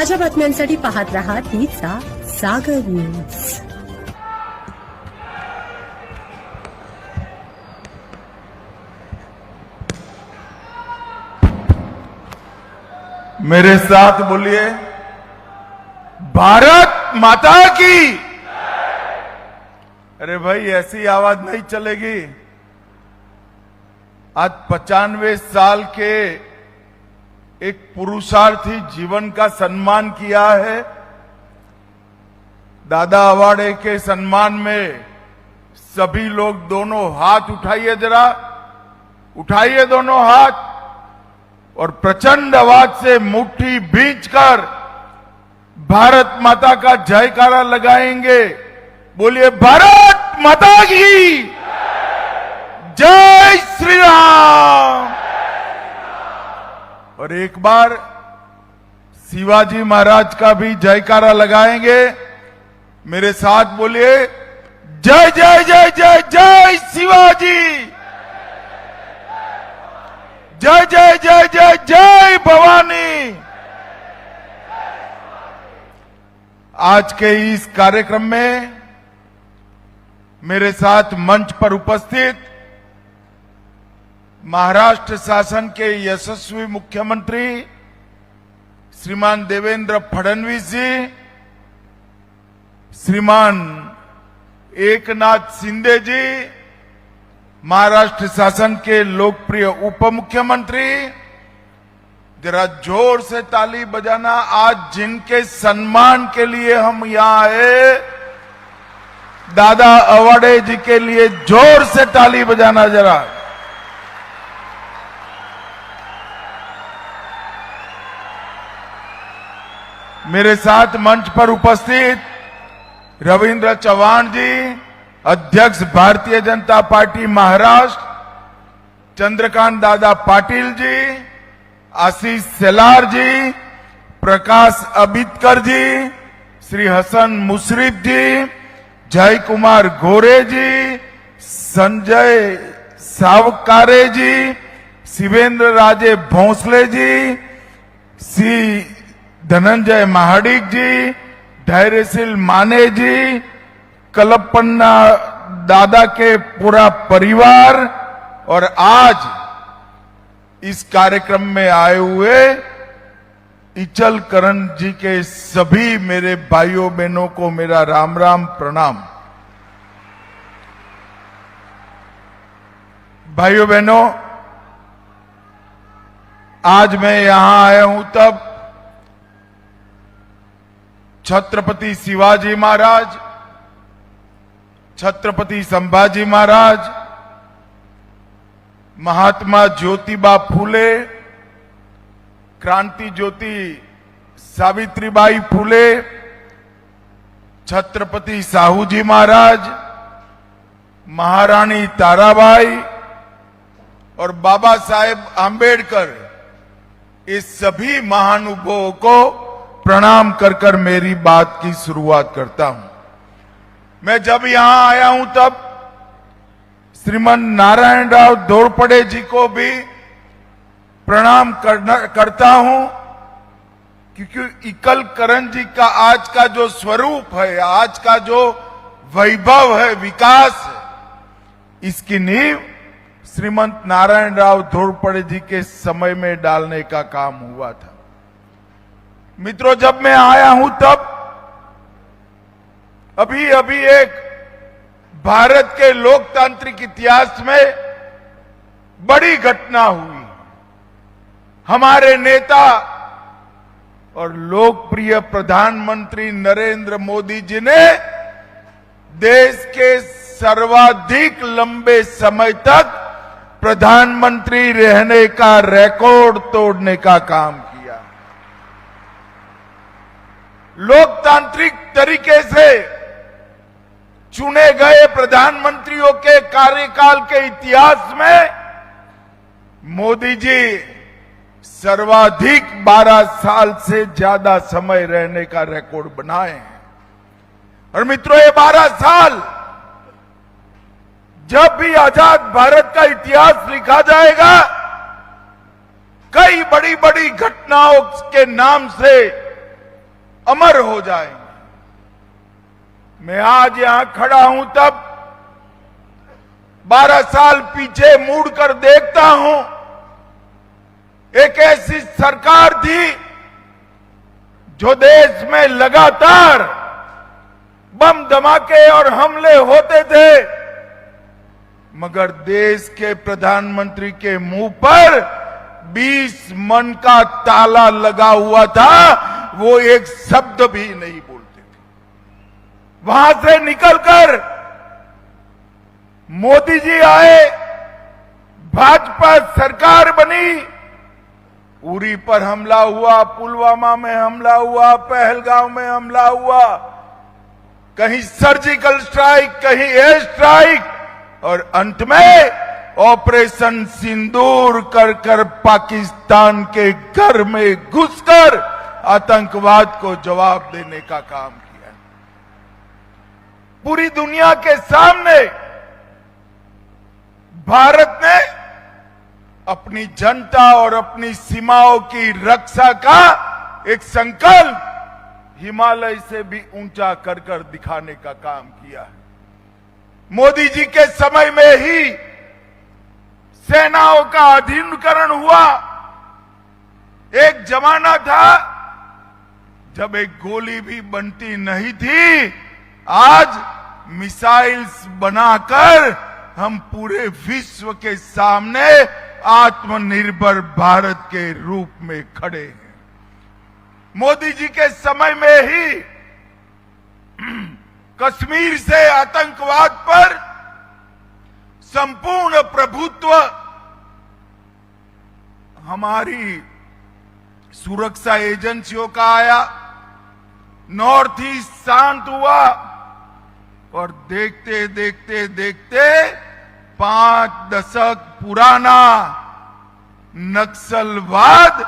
ताज्या बातम्यांसाठी पाहत रहा तिचा सागर न्यूज। मेरे साथ बोलिए, भारत माता की। अरे भाई, ऐसी आवाज नहीं चलेगी। आज 95 साल के एक पुरुषार्थी जीवन का सम्मान किया है। दादा अवाड़े के सम्मान में सभी लोग दोनों हाथ उठाइए, जरा उठाइए दोनों हाथ और प्रचंड आवाज से मुट्ठी भींचकर भारत माता का जयकारा लगाएंगे। बोलिए, भारत माता की जय श्री राम। और एक बार शिवाजी महाराज का भी जयकारा लगाएंगे। मेरे साथ बोलिए, जय जय जय जय जय शिवाजी, जय जय जय जय जय भवानी। आज के इस कार्यक्रम में मेरे साथ मंच पर उपस्थित महाराष्ट्र शासन के यशस्वी मुख्यमंत्री श्रीमान देवेंद्र फडणवीस जी, श्रीमान एकनाथ शिंदे जी, महाराष्ट्र शासन के लोकप्रिय उप मुख्यमंत्री, जरा जोर से ताली बजाना। आज जिनके सम्मान के लिए हम यहां आए, दादा अवाड़े जी के लिए जोर से ताली बजाना जरा। मेरे साथ मंच पर उपस्थित रविंद्र चौहान जी, अध्यक्ष भारतीय जनता पार्टी महाराष्ट्र, चंद्रकांत दादा पाटिल जी, आशीष सेलार जी, प्रकाश अबितकर जी, श्री हसन मुशरीफ जी, जय कुमार गोरे जी, संजय सावकारे जी, शिवेंद्र राजे भोंसले जी, श्री धनंजय महाडिक जी, धैर्यशील माने जी, कलपन्ना दादा के पूरा परिवार और आज इस कार्यक्रम में आए हुए इचल करण जी के सभी मेरे भाइयों बहनों को मेरा राम राम प्रणाम। भाइयों बहनों, आज मैं यहां आया हूं तब छत्रपति शिवाजी महाराज, छत्रपति संभाजी महाराज, महात्मा ज्योतिबा फूले, क्रांति ज्योति सावित्रीबाई फूले, छत्रपति साहू जी महाराज, महारानी ताराबाई और बाबा साहेब आंबेडकर, इस सभी महानुभावों को प्रणाम कर कर मेरी बात की शुरुआत करता हूं। मैं जब यहां आया हूं तब श्रीमान नारायण राव घोरपड़े जी को भी प्रणाम करता हूं, क्योंकि इचल करण जी का आज का जो स्वरूप है, आज का जो वैभव है, विकास है, इसकी नींव श्रीमंत नारायण राव घोरपड़े जी के समय में डालने का काम हुआ था। मित्रों, जब मैं आया हूं तब अभी अभी एक भारत के लोकतांत्रिक इतिहास में बड़ी घटना हुई। हमारे नेता और लोकप्रिय प्रधानमंत्री नरेंद्र मोदी जी ने देश के सर्वाधिक लंबे समय तक प्रधानमंत्री रहने का रिकॉर्ड तोड़ने का काम किया। लोकतांत्रिक तरीके से चुने गए प्रधानमंत्रियों के कार्यकाल के इतिहास में मोदी जी सर्वाधिक 12 साल से ज्यादा समय रहने का रिकॉर्ड बनाए हैं। और मित्रों, ये 12 साल जब भी आजाद भारत का इतिहास लिखा जाएगा, कई बड़ी बड़ी घटनाओं के नाम से अमर हो जाएंगे। मैं आज यहां खड़ा हूं तब 12 साल पीछे मुड़कर देखता हूं, एक ऐसी सरकार थी जो देश में लगातार बम धमाके और हमले होते थे, मगर देश के प्रधानमंत्री के मुंह पर 20 मन का ताला लगा हुआ था, वो एक शब्द भी नहीं बोलते थे। वहां से निकलकर मोदी जी आए, भाजपा सरकार बनी, उरी पर हमला हुआ, पुलवामा में हमला हुआ, पहलगांव में हमला हुआ, कहीं सर्जिकल स्ट्राइक, कहीं एयर स्ट्राइक, और अंत में ऑपरेशन सिंदूर कर कर पाकिस्तान के घर में घुसकर आतंकवाद को जवाब देने का काम किया। पूरी दुनिया के सामने भारत ने अपनी जनता और अपनी सीमाओं की रक्षा का एक संकल्प हिमालय से भी ऊंचा कर कर दिखाने का काम किया है। मोदी जी के समय में ही सेनाओं का आधुनिकीकरण हुआ। एक जमाना था जब एक गोली भी बनती नहीं थी, आज मिसाइल्स बनाकर हम पूरे विश्व के सामने आत्मनिर्भर भारत के रूप में खड़े हैं। मोदी जी के समय में ही कश्मीर से आतंकवाद पर संपूर्ण प्रभुत्व हमारी सुरक्षा एजेंसियों का आया, नॉर्थ ईस्ट शांत हुआ, और देखते देखते देखते 5 दशक पुराना नक्सलवाद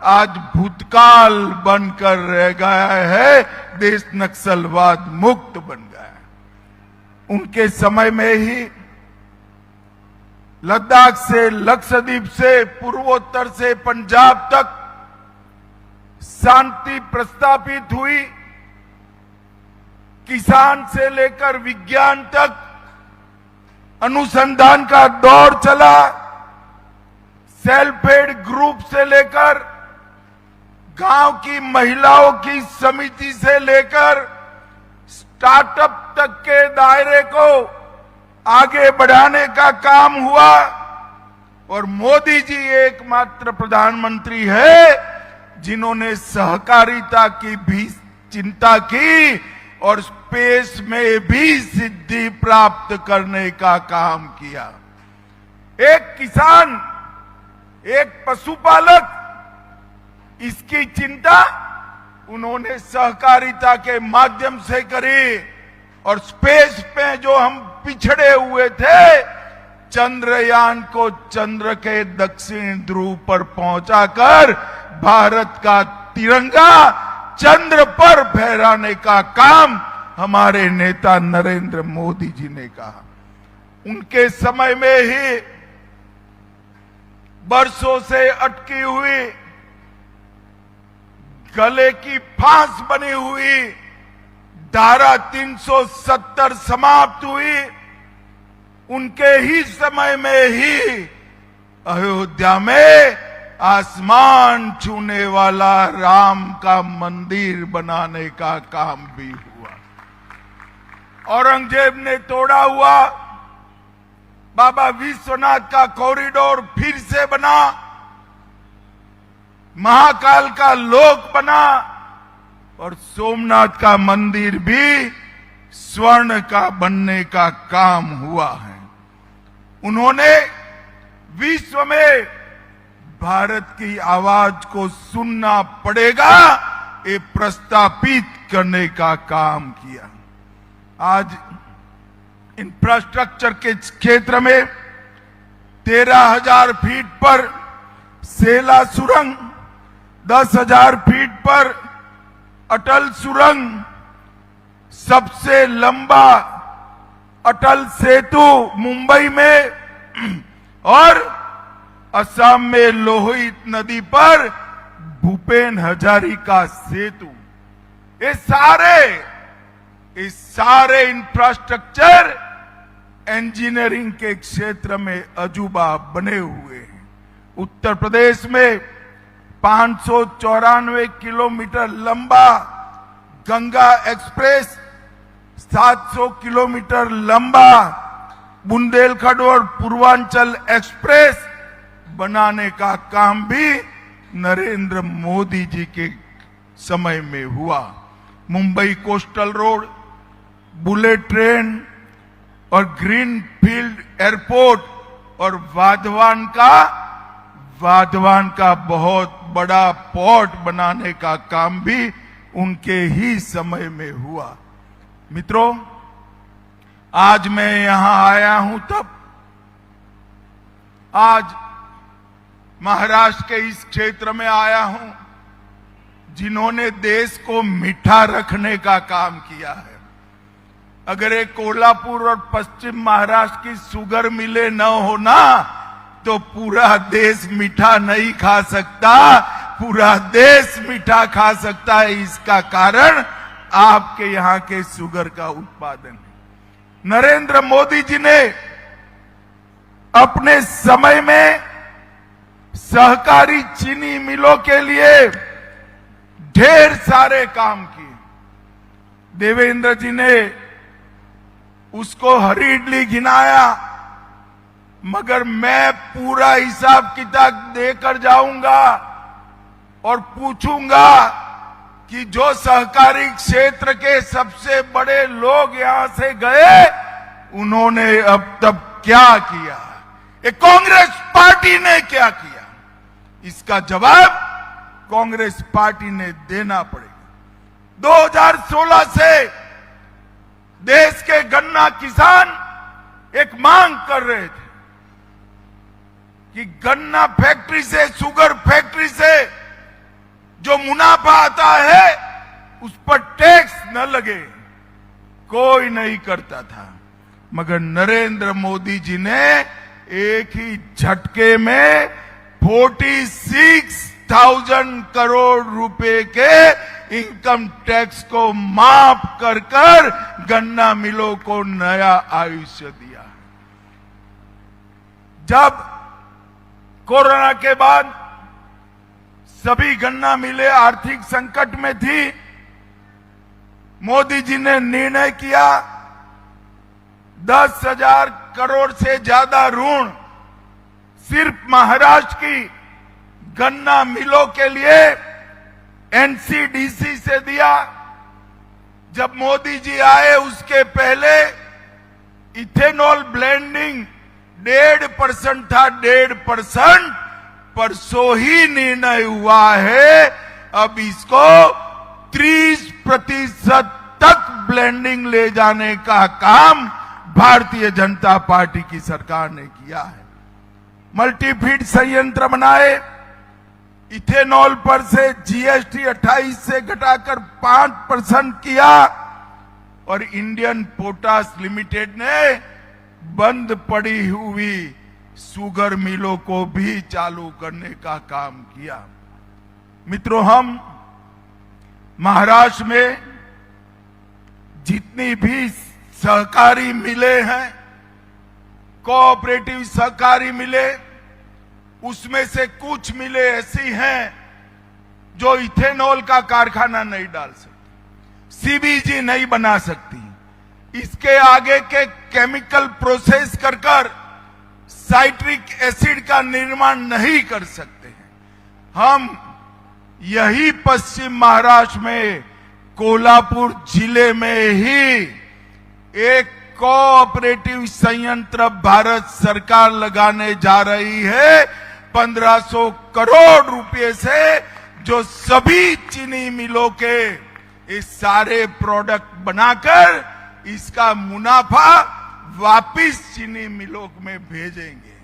आज भूतकाल बनकर रह गया है, देश नक्सलवाद मुक्त बन गया है। उनके समय में ही लद्दाख से लक्षद्वीप से पूर्वोत्तर से पंजाब तक शांति प्रस्तापित हुई। किसान से लेकर विज्ञान तक अनुसंधान का दौर चला। सेल्फ हेल्प ग्रुप से लेकर गांव की महिलाओं की समिति से लेकर स्टार्टअप तक के दायरे को आगे बढ़ाने का काम हुआ। और मोदी जी एकमात्र प्रधानमंत्री है जिन्होंने सहकारिता की भी चिंता की और स्पेस में भी सिद्धि प्राप्त करने का काम किया। एक किसान, एक पशुपालक, इसकी चिंता उन्होंने सहकारिता के माध्यम से करी। और स्पेस पे जो हम पिछड़े हुए थे, चंद्रयान को चंद्र के दक्षिण ध्रुव पर पहुंचाकर भारत का तिरंगा चंद्र पर फहराने का काम हमारे नेता नरेंद्र मोदी जी ने कहा। उनके समय में ही बरसों से अटकी हुई, गले की फांस बनी हुई धारा 370 समाप्त हुई। उनके ही समय में ही अयोध्या में आसमान छूने वाला राम का मंदिर बनाने का काम भी हुआ। औरंगजेब ने तोड़ा हुआ बाबा विश्वनाथ का कॉरिडोर फिर से बना, महाकाल का लोक बना, और सोमनाथ का मंदिर भी स्वर्ण का बनने का काम हुआ है। उन्होंने विश्व में भारत की आवाज को सुनना पड़ेगा ये प्रस्तापित करने का काम किया। आज इंफ्रास्ट्रक्चर के क्षेत्र में 13,000 फीट पर सेला सुरंग, 10,000 फीट पर अटल सुरंग, सबसे लंबा अटल सेतु मुंबई में, और असम में लोहित नदी पर भूपेन हजारिका सेतु, ये सारे इंफ्रास्ट्रक्चर इंजीनियरिंग के क्षेत्र में अजूबा बने हुए हैं। उत्तर प्रदेश में 594 किलोमीटर लंबा गंगा एक्सप्रेस, 700 किलोमीटर लंबा बुंदेलखंड और पूर्वांचल एक्सप्रेस बनाने का काम भी नरेंद्र मोदी जी के समय में हुआ। Mumbai coastal road, bullet train और ग्रीन फील्ड एयरपोर्ट और वाधवान का बहुत बड़ा पोर्ट बनाने का काम भी उनके ही समय में हुआ। मित्रों, आज मैं यहां आया हूं आज महाराष्ट्र के इस क्षेत्र में आया हूं जिन्होंने देश को मीठा रखने का काम किया है। अगर एक कोल्हापुर और पश्चिम महाराष्ट्र की शुगर मिलें न होना तो पूरा देश मीठा नहीं खा सकता, पूरा देश मीठा खा सकता है। इसका कारण आपके यहां के शुगर का उत्पादन है। नरेंद्र मोदी जी ने अपने समय में सहकारी चीनी मिलों के लिए ढेर सारे काम किए। देवेंद्र जी ने उसको हरी इडली गिनाया, मगर मैं पूरा हिसाब किताब देकर जाऊंगा और पूछूंगा कि जो सहकारी क्षेत्र के सबसे बड़े लोग यहां से गए, उन्होंने अब तक क्या किया, ये कांग्रेस पार्टी ने क्या किया? इसका जवाब कांग्रेस पार्टी ने देना पड़ेगा। 2016 से देश के गन्ना किसान एक मांग कर रहे थे कि गन्ना फैक्ट्री से, शुगर फैक्ट्री से जो मुनाफा आता है उस पर टैक्स न लगे। कोई नहीं करता था, मगर नरेंद्र मोदी जी ने एक ही झटके में 46,000 करोड़ रुपए के इनकम टैक्स को माफ कर गन्ना मिलों को नया आयुष्य दिया। जब कोरोना के बाद सभी गन्ना मिलें आर्थिक संकट में थी, मोदी जी ने निर्णय किया 10,000 करोड़ से ज्यादा ऋण सिर्फ महाराष्ट्र की गन्ना मिलों के लिए एनसीडीसी से दिया। जब मोदी जी आए उसके पहले इथेनॉल ब्लेंडिंग 1.5% था, 1.5%। परसों ही निर्णय हुआ है, अब इसको 30% तक ब्लेंडिंग ले जाने का काम भारतीय जनता पार्टी की सरकार ने किया है। मल्टीफीड संयंत्र बनाए, इथेनॉल पर से जीएसटी 28 से घटाकर 5% किया और इंडियन पोटास लिमिटेड ने बंद पड़ी हुई शुगर मिलों को भी चालू करने का काम किया। मित्रों, हम महाराष्ट्र में जितनी भी सहकारी मिलें हैं, कोऑपरेटिव सहकारी मिलें, उसमें से कुछ मिलें ऐसी हैं जो इथेनॉल का कारखाना नहीं डाल सकती, सीबीजी नहीं बना सकती, इसके आगे के केमिकल प्रोसेस कर साइट्रिक एसिड का निर्माण नहीं कर सकते हैं। हम यही पश्चिम महाराष्ट्र में कोल्हापुर जिले में ही एक कोऑपरेटिव संयंत्र भारत सरकार लगाने जा रही है 1500 करोड़ रुपए से, जो सभी चीनी मिलों के इस सारे प्रोडक्ट बनाकर इसका मुनाफा वापिस चीनी मिलों में भेजेंगे।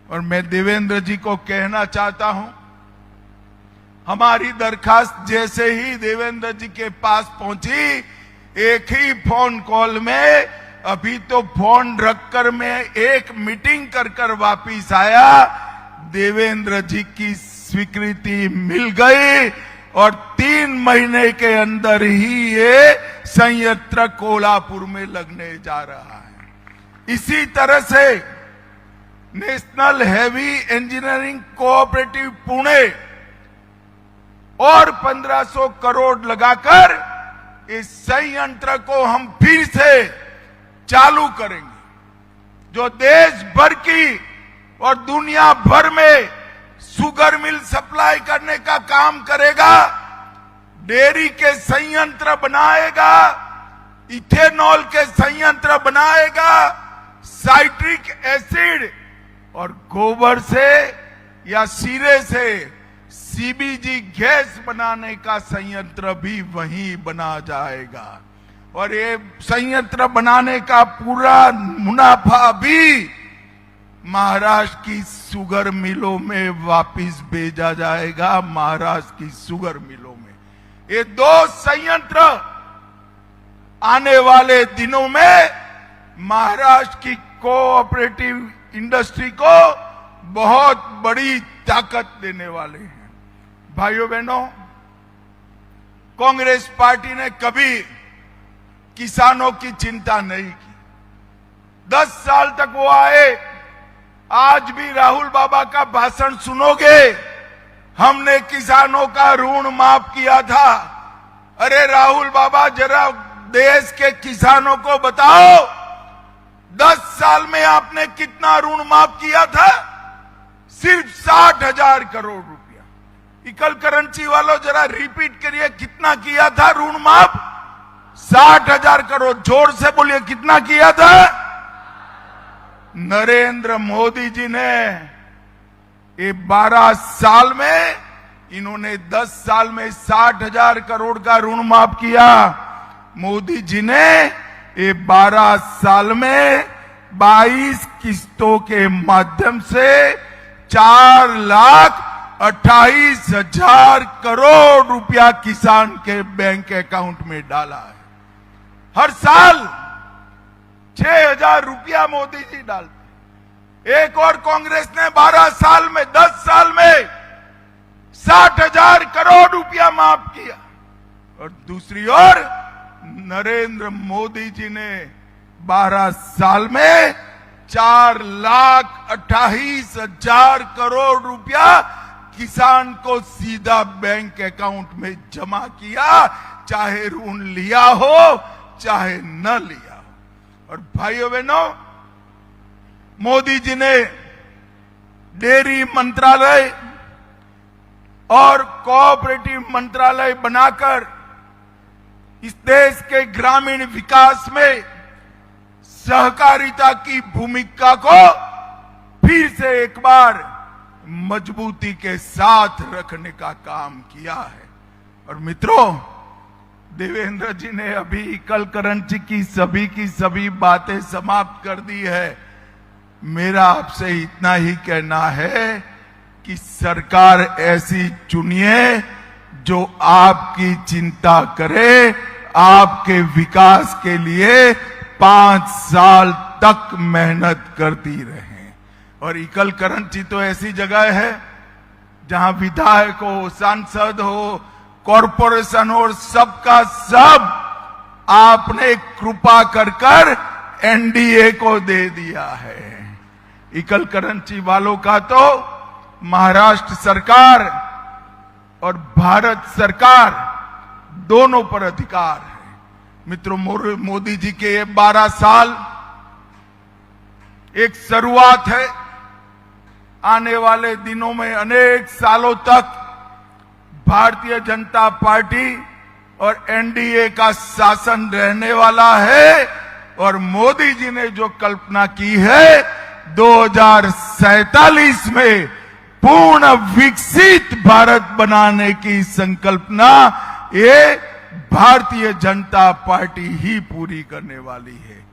और मैं देवेंद्र जी को कहना चाहता हूं, हमारी दरखास्त जैसे ही देवेंद्र जी के पास पहुंची, एक ही फोन कॉल में, अभी तो फोन रखकर मैं एक मीटिंग कर वापिस आया, देवेंद्र जी की स्वीकृति मिल गई और 3 महीने के अंदर ही ये संयंत्र कोल्हापुर में लगने जा रहा है। इसी तरह से national heavy engineering cooperative Pune और 1500 करोड़ लगाकर इस संयंत्र को हम फिर से चालू करेंगे, जो देश भर की और दुनिया भर में शुगर मिल सप्लाई करने का काम करेगा, डेयरी के संयंत्र बनाएगा, इथेनॉल के संयंत्र बनाएगा, साइट्रिक एसिड और गोबर से या सीरे से सीबीजी गैस बनाने का संयंत्र भी वहीं बना जाएगा। और ये संयंत्र बनाने का पूरा मुनाफा भी महाराष्ट्र की शुगर मिलों में वापस भेजा जाएगा। महाराष्ट्र की शुगर मिलों में ये 2 संयंत्र आने वाले दिनों में महाराष्ट्र की कोऑपरेटिव इंडस्ट्री को बहुत बड़ी ताकत देने वाले हैं। भाइयों बहनों, कांग्रेस पार्टी ने कभी किसानों की चिंता नहीं की। 10 साल तक वो आए। आज भी राहुल बाबा का भाषण सुनोगे, हमने किसानों का ऋण माफ किया था। अरे राहुल बाबा, जरा देश के किसानों को बताओ, 10 साल में आपने कितना ऋण माफ किया था? सिर्फ 60,000 करोड़ रुपया। इकल करेंसी वालों, जरा रिपीट करिए, कितना किया था ऋण माफ? 60,000 करोड़। जोर से बोलिए, कितना किया था? नरेंद्र मोदी जी ने ये 12 साल में, इन्होंने 10 साल में 60,000 करोड़ का ऋण माफ किया। मोदी जी ने ये 12 साल में 22 किस्तों के माध्यम से 4,28,000 करोड़ रुपया किसान के बैंक अकाउंट में डाला है। हर साल 6,000 रुपया मोदी जी डालते। एक और कांग्रेस ने 12 साल में, 10 साल में 60,000 करोड़ रुपया माफ किया। और दूसरी ओर नरेंद्र मोदी जी ने 12 साल में 4,28,000 करोड़ रुपया किसान को सीधा बैंक अकाउंट में जमा किया, चाहे ऋण लिया हो चाहे न लिया हो। और भाइयों बहनों, मोदी जी ने डेयरी मंत्रालय और कोऑपरेटिव मंत्रालय बनाकर इस देश के ग्रामीण विकास में सहकारिता की भूमिका को फिर से एक बार मजबूती के साथ रखने का काम किया है। और मित्रों, देवेंद्र जी ने अभी इकल करेंसी की सभी बातें समाप्त कर दी है। मेरा आपसे इतना ही कहना है कि सरकार ऐसी चुनिए जो आपकी चिंता करे, आपके विकास के लिए 5 साल तक मेहनत करती रहे। और इकल करेंसी तो ऐसी जगह है जहां विधायक हो, सांसद हो, कॉरपोरेशन हो, सबका सब आपने कृपा कर एनडीए को दे दिया है। इकल करेंसी वालों का तो महाराष्ट्र सरकार और भारत सरकार दोनों पर अधिकार है। मित्रों, मोदी जी के ये 12 साल एक शुरुआत है। आने वाले दिनों में अनेक सालों तक भारतीय जनता पार्टी और एनडीए का शासन रहने वाला है। और मोदी जी ने जो कल्पना की है 2047 में पूर्ण विकसित भारत बनाने की संकल्पना, ये भारतीय जनता पार्टी ही पूरी करने वाली है।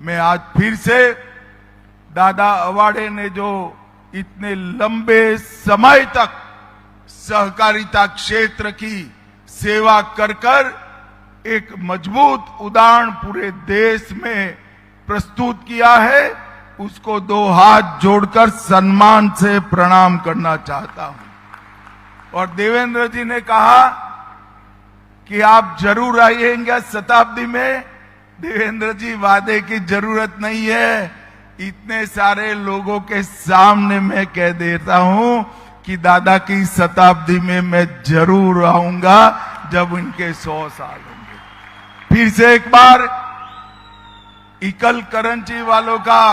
मैं आज फिर से दादा अवाड़े ने जो इतने लंबे समय तक सहकारिता क्षेत्र की सेवा कर एक मजबूत उदाहरण पूरे देश में प्रस्तुत किया है, उसको 2 हाथ जोड़कर सम्मान से प्रणाम करना चाहता हूं। और देवेंद्र जी ने कहा कि आप जरूर आइएगा शताब्दी में। देवेंद्र जी, वादे की जरूरत नहीं है। इतने सारे लोगों के सामने मैं कह देता हूं कि दादा की शताब्दी में मैं जरूर आऊंगा जब उनके 100 साल होंगे। फिर से एक बार इकल करंची वालों का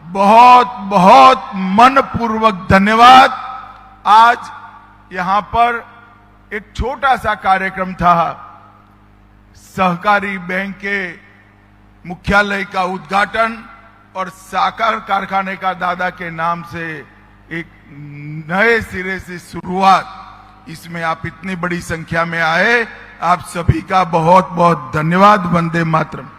बहुत बहुत मनपूर्वक धन्यवाद। आज यहां पर एक छोटा सा कार्यक्रम था, सहकारी बैंक के मुख्यालय का उद्घाटन और साकार कारखाने का दादा के नाम से एक नए सिरे से शुरुआत। इसमें आप इतनी बड़ी संख्या में आए, आप सभी का बहुत बहुत धन्यवाद। वंदे मातरम।